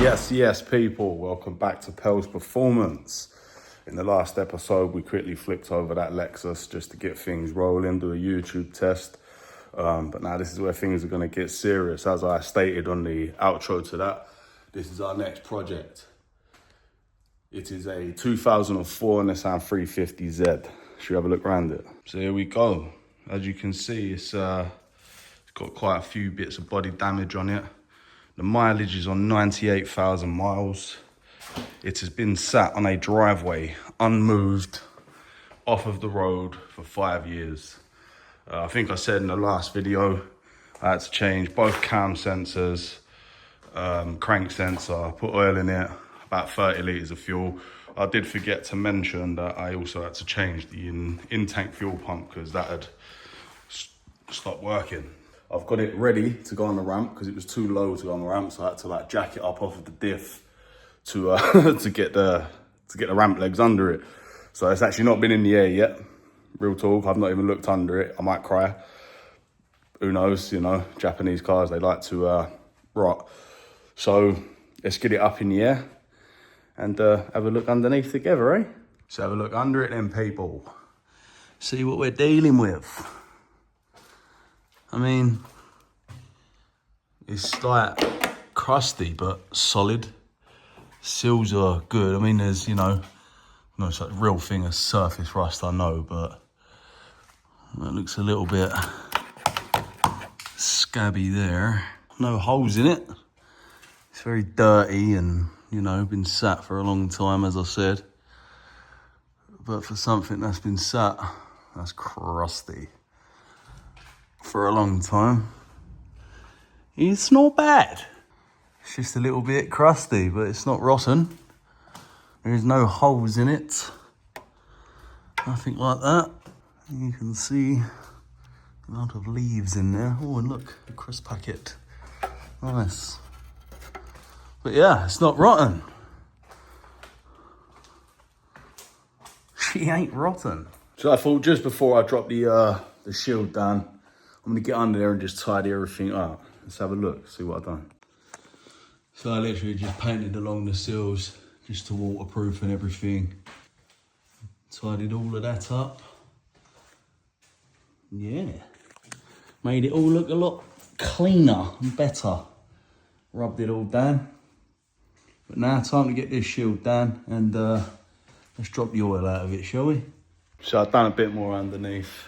Yes, people, welcome back to Pell's Performance. In the last episode, we quickly flicked over that Lexus just to get things rolling, do a YouTube test. But now this is where things are going to get serious. As I stated on the outro to that, this is our next project. It is a 2004 Nissan 350Z. Should we have a look around it? So here we go. As you can see, it's got quite a few bits of body damage on it. The mileage is on 98,000 miles. It has been sat on a driveway, unmoved, off of the road for 5 years. I think I said in the last video, I had to change both cam sensors, crank sensor, put oil in it, about 30 litres of fuel. I did forget to mention that I also had to change the in-tank fuel pump because that had stopped working. I've got it ready to go on the ramp because it was too low to go on the ramp, so I had to like jack it up off of the diff to to get the ramp legs under it. So it's actually not been in the air yet. Real talk, I've not even looked under it. I might cry. Who knows, you know, Japanese cars, they like to rot. So let's get it up in the air and have a look underneath together, eh? Let's have a look under it then, people. See what we're dealing with. I mean, it's like crusty but solid. Seals are good. I mean, there's, you know, no such real thing as surface rust, I know, but that looks a little bit scabby there. No holes in it. It's very dirty and, you know, been sat for a long time, as I said. But for something that's been sat, that's crusty for a long time, it's not bad. It's just a little bit crusty, but it's not rotten. There's no holes in it, nothing like that. You can see a lot of leaves in there. Oh, and look, a crisp packet, nice. But yeah, it's not rotten. She ain't rotten. So I thought just before I drop the shield down, I'm gonna get under there and just tidy everything up. Let's have a look, see what I've done. So I literally just painted along the sills just to waterproof and everything. Tidied all of that up. Yeah. Made it all look a lot cleaner and better. Rubbed it all down. But now time to get this shield down and let's drop the oil out of it, shall we? So I've done a bit more underneath.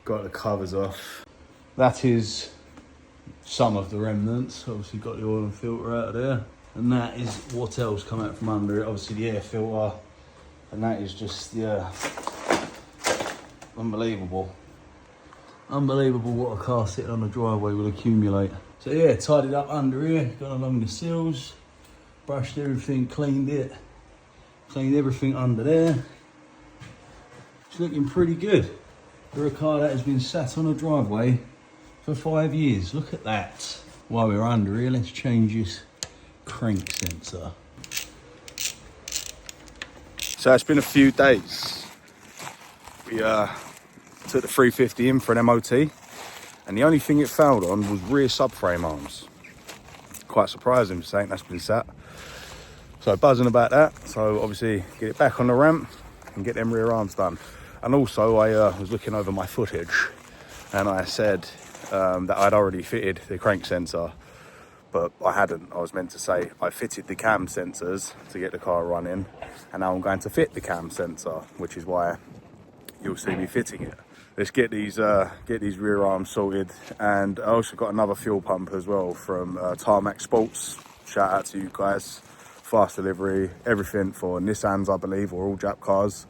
Got the covers off. That is some of the remnants. Obviously got the oil and filter out of there. And that is what else come out from under it. Obviously the air filter. And that is just, yeah, unbelievable. Unbelievable what a car sitting on the driveway will accumulate. So yeah, tidied up under here, gone along the sills, brushed everything, cleaned it. Cleaned everything under there. It's looking pretty good for a car that has been sat on a driveway for 5 years. Look at that. While we're under here, let's change this crank sensor. So it's been a few days. We took the 350 in for an MOT, and the only thing it failed on was rear subframe arms. Quite surprising for something that's been sat. So buzzing about that. So obviously get it back on the ramp and get them rear arms done. And also I was looking over my footage and I said that I'd already fitted the crank sensor, but I hadn't. I was meant to say I fitted the cam sensors to get the car running, and now I'm going to fit the cam sensor, which is why you'll see me fitting it. Let's get these rear arms sorted. And I also got another fuel pump as well from Tarmac Sports. Shout out to you guys. Fast delivery, everything for Nissans, I believe, or all Jap cars.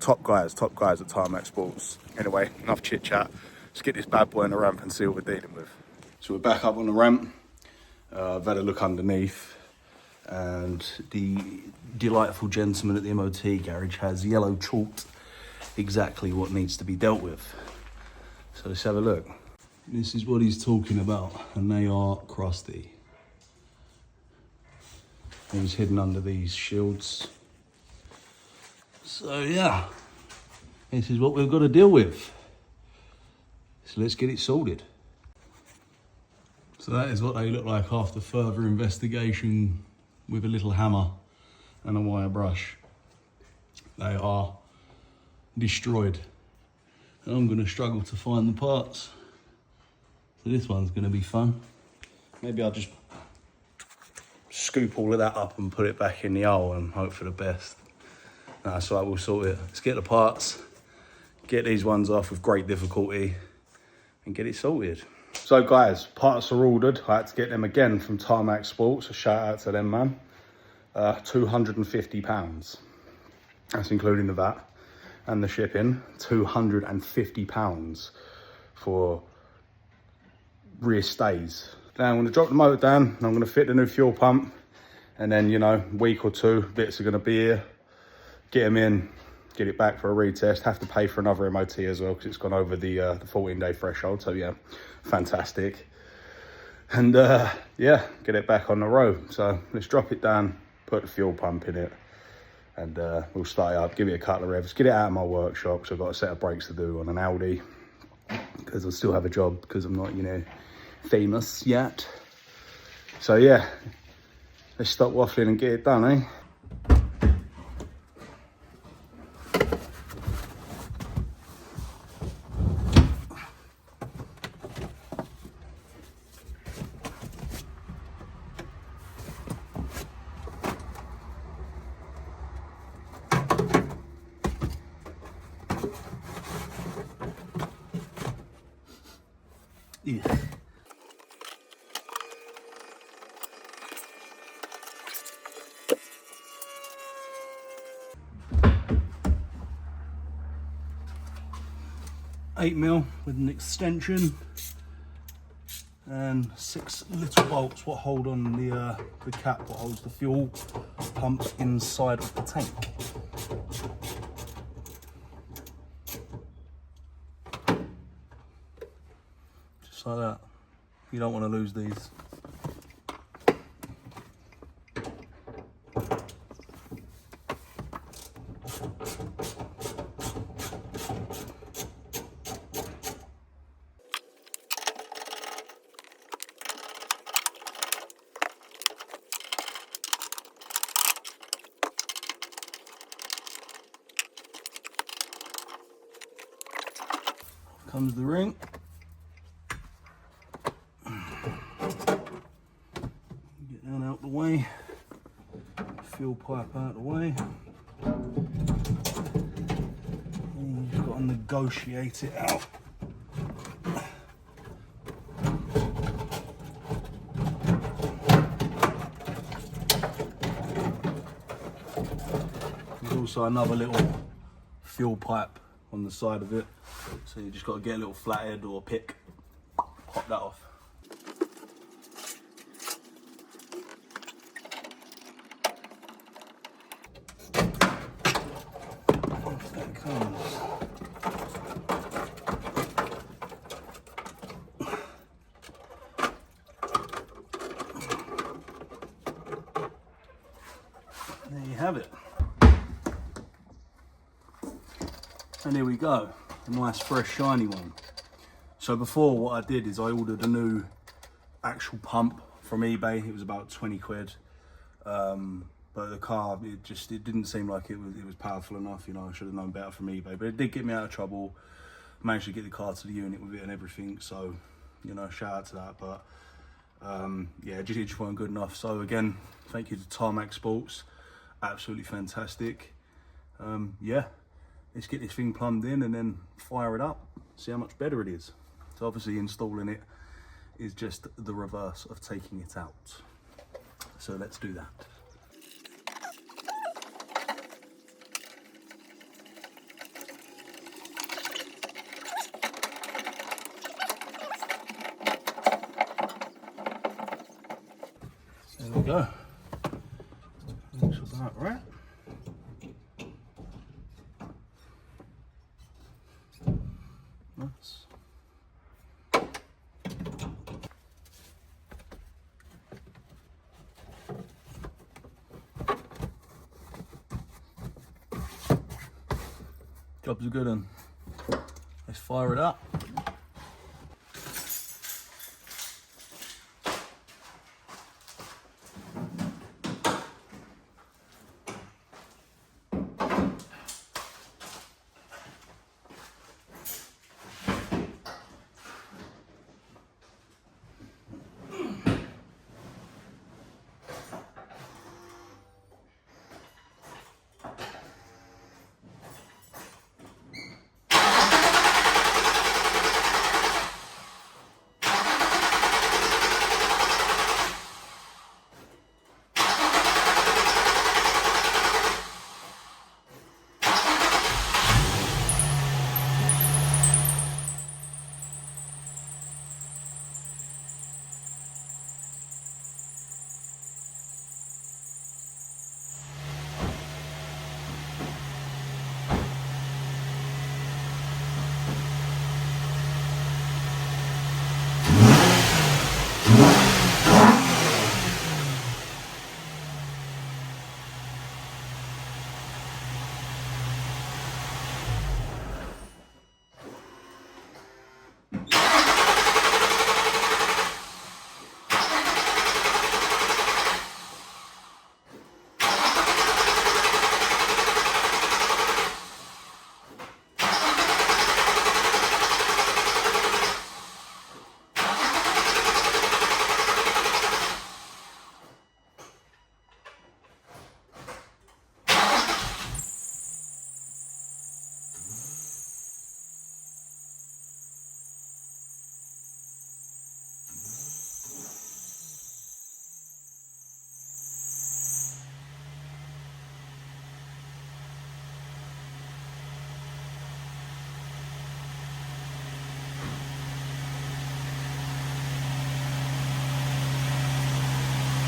Top guys at Tarmac Sports. Anyway, enough chit chat. Let's get this bad boy on the ramp and see what we're dealing with. So we're back up on the ramp. I've had a look underneath, and the delightful gentleman at the MOT garage has yellow chalked exactly what needs to be dealt with. So let's have a look. This is what he's talking about, and they are crusty. It was hidden under these shields. So yeah, this is what we've got to deal with. So let's get it sorted. So that is what they look like after further investigation with a little hammer and a wire brush. They are destroyed. And I'm gonna struggle to find the parts. So this one's gonna be fun. Maybe I'll just scoop all of that up and put it back in the hole and hope for the best. No, that's all right, we'll sort it. Let's get the parts, get these ones off with great difficulty and get it sorted. So guys, parts are ordered. I had to get them again from Tarmac Sports. A shout out to them, man. £250. That's including the VAT and the shipping. £250 for rear stays. Now I'm going to drop the motor down and I'm going to fit the new fuel pump, and then, you know, week or two bits are going to be here, get them in, get it back for a retest, have to pay for another MOT as well because it's gone over the 14-day threshold. So yeah, fantastic. And yeah, get it back on the road. So let's drop it down, put the fuel pump in it, and we'll start it up, give it a couple of revs, get it out of my workshop. So I've got a set of brakes to do on an Audi because I still have a job because I'm not, you know, famous yet. So yeah, let's stop waffling and get it done, eh? Yeah. Eight mil with an extension and 6 little bolts what hold on the cap what holds the fuel pump inside of the tank. Just like that. You don't want to lose these. Comes the ring. Get that out the way. Fuel pipe out the way. And you've got to negotiate it out. There's also another little fuel pipe on the side of it. So you just got to get a little flathead or pick, pop that off. Off that comes. There you have it. And here we go. A nice fresh shiny one. So before, what I did is I ordered a new actual pump from eBay. It was about 20 quid, but the car, it didn't seem like it was powerful enough. You know, I should have known better from eBay, but it did get me out of trouble. Managed to get the car to the unit with it and everything, so, you know, shout out to that. But yeah, it just weren't good enough. So again, thank you to Tarmac Sports, absolutely fantastic. Yeah, let's get this thing plumbed in and then fire it up, see how much better it is. So obviously installing it is just the reverse of taking it out. So let's do that. There we go. Looks about right. Nice. Job's a good one. Let's fire it up.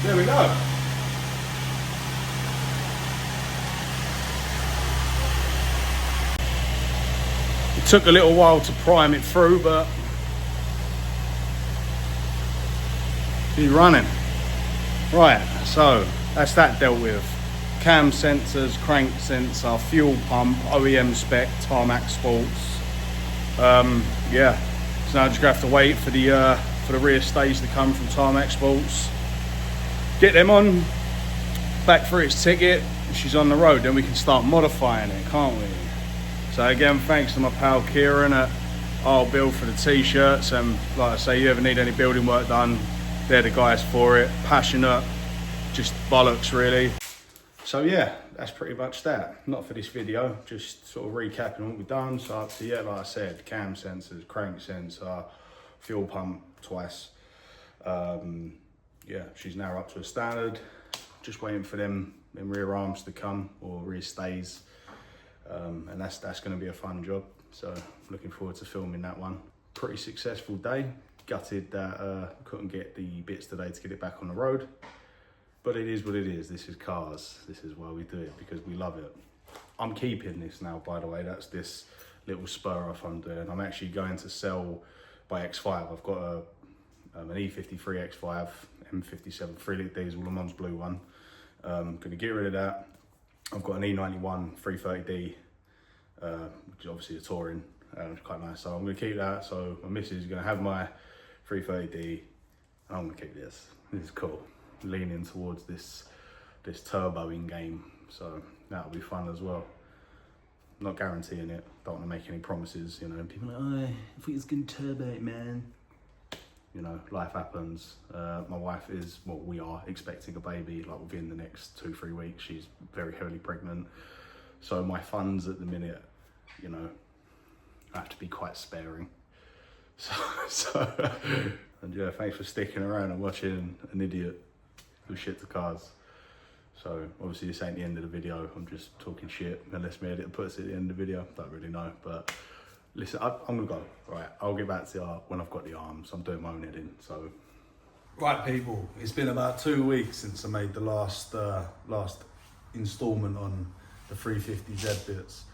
there we go. It took a little while to prime it through, but she's running. Right, so that's that dealt with. Cam sensors, crank sensor, fuel pump, OEM spec, Tarmac Sports. Yeah, so now I'm just gonna have to wait for the rear stays to come from Tarmac Sports. Get them on, back for its ticket, and she's on the road. Then we can start modifying it, can't we? So again, thanks to my pal Kieran at I'll Build for the t-shirts. And like I say, you ever need any building work done, they're the guys for it. Passionate, just bollocks really. So yeah, that's pretty much that. Not for this video, just sort of recapping what we've done. So yeah, like I said, cam sensors, crank sensor, fuel pump twice. Yeah, she's now up to a standard. Just waiting for them rear arms to come, or rear stays. And that's going to be a fun job. So looking forward to filming that one. Pretty successful day. Gutted that couldn't get the bits today to get it back on the road. But it is what it is. This is cars. This is why we do it, because we love it. I'm keeping this now, by the way. That's this little spur off I'm doing. I'm actually going to sell my X5. I've got an E53 X5, M57 3-litre diesel, Le Mans blue one. Going to get rid of that. I've got an E91 330D, which is obviously a touring, which is quite nice. So I'm going to keep that. So my missus is going to have my 330D, and I'm going to keep this. This is cool. Leaning towards this turboing game, so that'll be fun as well. Not guaranteeing it, don't want to make any promises, you know. People are like, oh, I think it's gonna turbo it, man. You know, life happens. My wife is, well, we are expecting a baby like within the next 2-3 weeks. She's very heavily pregnant, so my funds at the minute, you know, I have to be quite sparing. So and yeah, thanks for sticking around and watching an idiot who shit to cars. So obviously this ain't the end of the video. I'm just talking shit, unless my editor puts it at the end of the video. Don't really know, but listen, I'm gonna go. Right, I'll get back to the art when I've got the arms. I'm doing my own editing, so. Right people, it's been about 2 weeks since I made the last installment on the 350Z bits.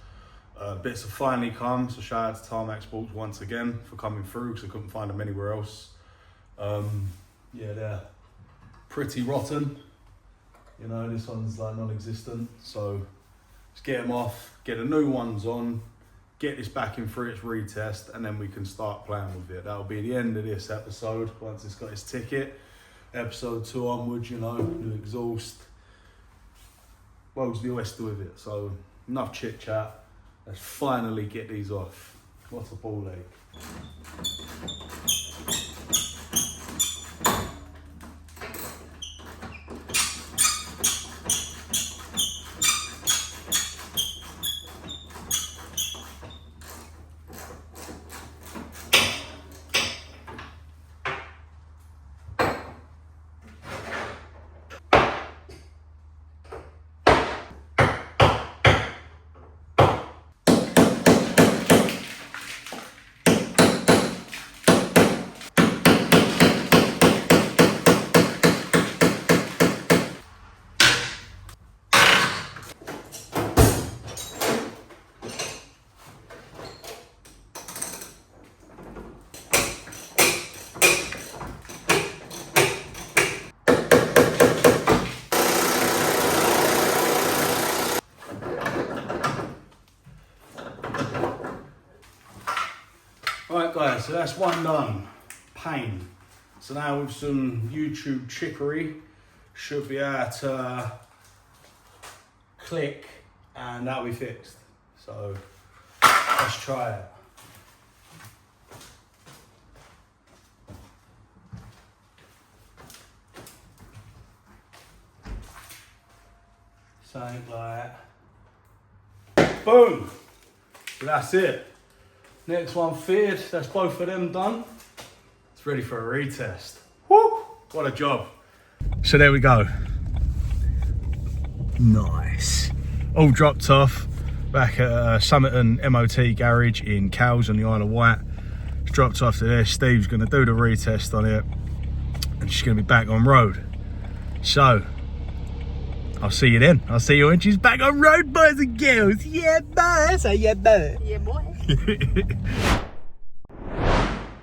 Bits have finally come, so shout out to Tarmac Sports once again for coming through, because I couldn't find them anywhere else. Yeah, they're pretty rotten. You know, this one's like non-existent. So let's get them off, get the new ones on, get this back in for its retest, and then we can start playing with it. That'll be the end of this episode once it's got its ticket. Episode 2 onwards, you know, new exhaust. What's the rest with it? So enough chit chat. Let's finally get these off. What a ball ache. Right guys, so that's one done. Pain. So now with some YouTube trickery, should be able to click and that'll be fixed. So let's try it. Something like that. Boom! So that's it. Next one fitted, that's both of them done. It's ready for a retest. Woo! What a job. So there we go. Nice. All dropped off back at Somerton MOT garage in Cowes on the Isle of Wight. It's dropped off to there. Steve's gonna do the retest on it and she's gonna be back on road. So, I'll see you then. I'll see you when she's back on road, boys and girls. Yeah, boy. Say yeah, boy. Yeah, boy.